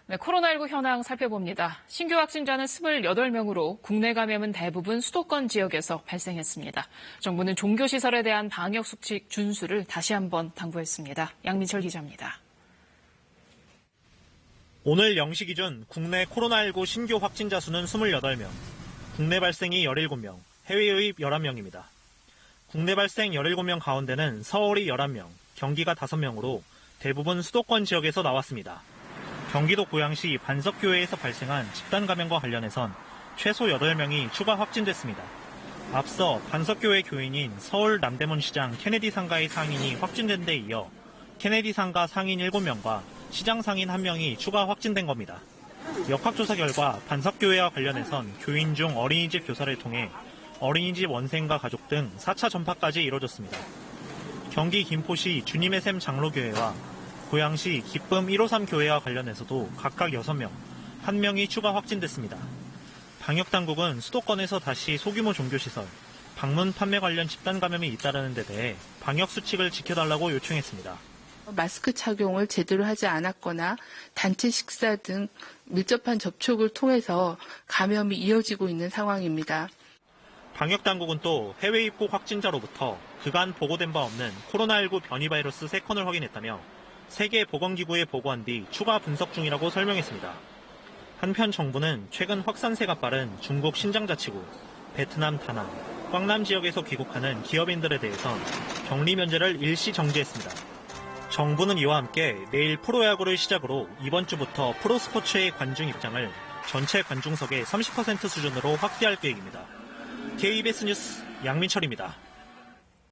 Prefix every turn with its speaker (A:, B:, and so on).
A: 네, 코로나19 현황 살펴봅니다. 신규 확진자는 28명으로 국내 감염은 대부분 수도권 지역에서 발생했습니다. 정부는 종교시설에 대한 방역 수칙 준수를 다시 한번 당부했습니다. 양민철 기자입니다.
B: 오늘 0시 기준 국내 코로나19 신규 확진자 수는 28명, 국내 발생이 17명, 해외 유입 11명입니다. 국내 발생 17명 가운데는 서울이 11명, 경기가 5명으로 대부분 수도권 지역에서 나왔습니다. 경기도 고양시 반석교회에서 발생한 집단 감염과 관련해선 최소 8명이 추가 확진됐습니다. 앞서 반석교회 교인인 서울 남대문 시장 케네디 상가의 상인이 확진된 데 이어 케네디 상가 상인 7명과 시장 상인 1명이 추가 확진된 겁니다. 역학조사 결과 반석교회와 관련해선 교인 중 어린이집 교사를 통해 어린이집 원생과 가족 등 4차 전파까지 이뤄졌습니다. 경기 김포시 주님의 샘 장로교회와 고양시 기쁨 153 교회와 관련해서도 각각 6명, 1명이 추가 확진됐습니다. 방역당국은 수도권에서 다시 소규모 종교시설, 방문 판매 관련 집단 감염이 잇따르는 데 대해 방역 수칙을 지켜달라고 요청했습니다.
C: 마스크 착용을 제대로 하지 않았거나 단체 식사 등 밀접한 접촉을 통해서 감염이 이어지고 있는 상황입니다.
B: 방역당국은 또 해외 입국 확진자로부터 그간 보고된 바 없는 코로나19 변이 바이러스 3건을 확인했다며 세계보건기구에 보고한 뒤 추가 분석 중이라고 설명했습니다. 한편 정부는 최근 확산세가 빠른 중국 신장자치구, 베트남 다낭, 광남 지역에서 귀국하는 기업인들에 대해선 격리 면제를 일시 정지했습니다. 정부는 이와 함께 내일 프로야구를 시작으로 이번 주부터 프로스포츠의 관중 입장을 전체 관중석의 30% 수준으로 확대할 계획입니다. KBS 뉴스 양민철입니다.